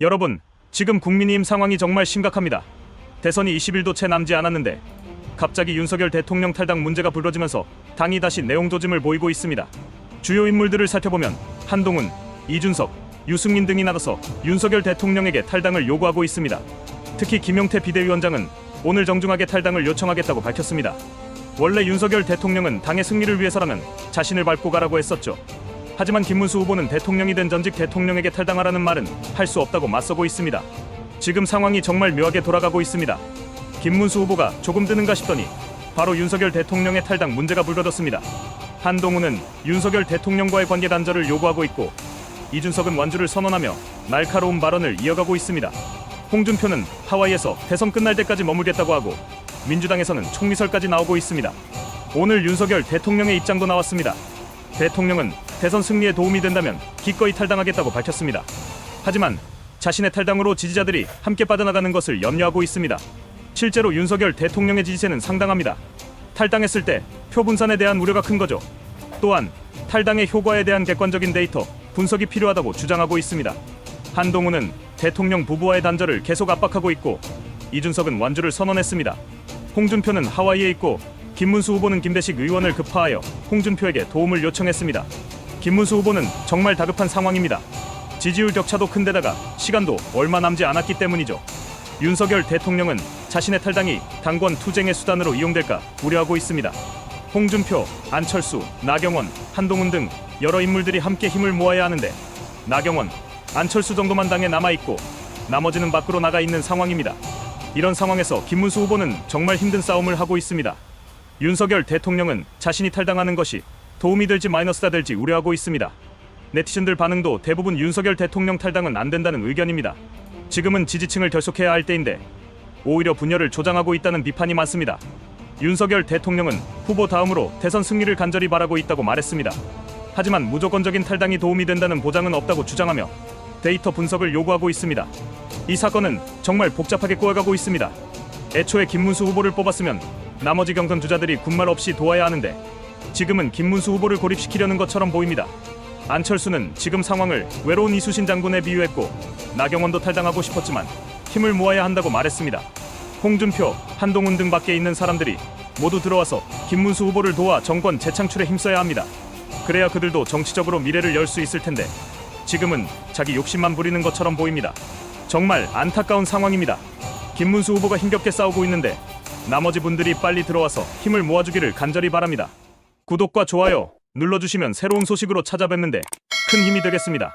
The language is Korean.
여러분, 지금 국민의힘 상황이 정말 심각합니다. 대선이 20일도 채 남지 않았는데 갑자기 윤석열 대통령 탈당 문제가 불거지면서 당이 다시 내용 조짐을 보이고 있습니다. 주요 인물들을 살펴보면 한동훈, 이준석, 유승민 등이 나서서 윤석열 대통령에게 탈당을 요구하고 있습니다. 특히 김용태 비대위원장은 오늘 정중하게 탈당을 요청하겠다고 밝혔습니다. 원래 윤석열 대통령은 당의 승리를 위해서라면 자신을 밟고 가라고 했었죠. 하지만 김문수 후보는 대통령이 된 전직 대통령에게 탈당하라는 말은 할 수 없다고 맞서고 있습니다. 지금 상황이 정말 묘하게 돌아가고 있습니다. 김문수 후보가 조금 드는가 싶더니 바로 윤석열 대통령의 탈당 문제가 불거졌습니다. 한동훈은 윤석열 대통령과의 관계 단절을 요구하고 있고, 이준석은 완주를 선언하며 날카로운 발언을 이어가고 있습니다. 홍준표는 하와이에서 대선 끝날 때까지 머물겠다고 하고, 민주당에서는 총리설까지 나오고 있습니다. 오늘 윤석열 대통령의 입장도 나왔습니다. 대통령은 대선 승리에 도움이 된다면 기꺼이 탈당하겠다고 밝혔습니다. 하지만 자신의 탈당으로 지지자들이 함께 빠져나가는 것을 염려하고 있습니다. 실제로 윤석열 대통령의 지지세는 상당합니다. 탈당했을 때 표 분산에 대한 우려가 큰 거죠. 또한 탈당의 효과에 대한 객관적인 데이터 분석이 필요하다고 주장하고 있습니다. 한동훈은 대통령 부부와의 단절을 계속 압박하고 있고, 이준석은 완주를 선언했습니다. 홍준표는 하와이에 있고, 김문수 후보는 김대식 의원을 급파하여 홍준표에게 도움을 요청했습니다. 김문수 후보는 정말 다급한 상황입니다. 지지율 격차도 큰데다가 시간도 얼마 남지 않았기 때문이죠. 윤석열 대통령은 자신의 탈당이 당권 투쟁의 수단으로 이용될까 우려하고 있습니다. 홍준표, 안철수, 나경원, 한동훈 등 여러 인물들이 함께 힘을 모아야 하는데 나경원, 안철수 정도만 당에 남아있고 나머지는 밖으로 나가 있는 상황입니다. 이런 상황에서 김문수 후보는 정말 힘든 싸움을 하고 있습니다. 윤석열 대통령은 자신이 탈당하는 것이 도움이 될지 마이너스가 될지 우려하고 있습니다. 네티즌들 반응도 대부분 윤석열 대통령 탈당은 안 된다는 의견입니다. 지금은 지지층을 결속해야 할 때인데 오히려 분열을 조장하고 있다는 비판이 많습니다. 윤석열 대통령은 후보 다음으로 대선 승리를 간절히 바라고 있다고 말했습니다. 하지만 무조건적인 탈당이 도움이 된다는 보장은 없다고 주장하며 데이터 분석을 요구하고 있습니다. 이 사건은 정말 복잡하게 꼬여가고 있습니다. 애초에 김문수 후보를 뽑았으면 나머지 경선 주자들이 군말 없이 도와야 하는데 지금은 김문수 후보를 고립시키려는 것처럼 보입니다. 안철수는 지금 상황을 외로운 이수신 장군에 비유했고, 나경원도 탈당하고 싶었지만 힘을 모아야 한다고 말했습니다. 홍준표, 한동훈 등 밖에 있는 사람들이 모두 들어와서 김문수 후보를 도와 정권 재창출에 힘써야 합니다. 그래야 그들도 정치적으로 미래를 열 수 있을 텐데 지금은 자기 욕심만 부리는 것처럼 보입니다. 정말 안타까운 상황입니다. 김문수 후보가 힘겹게 싸우고 있는데 나머지 분들이 빨리 들어와서 힘을 모아주기를 간절히 바랍니다. 구독과 좋아요 눌러주시면 새로운 소식으로 찾아뵙는데 큰 힘이 되겠습니다.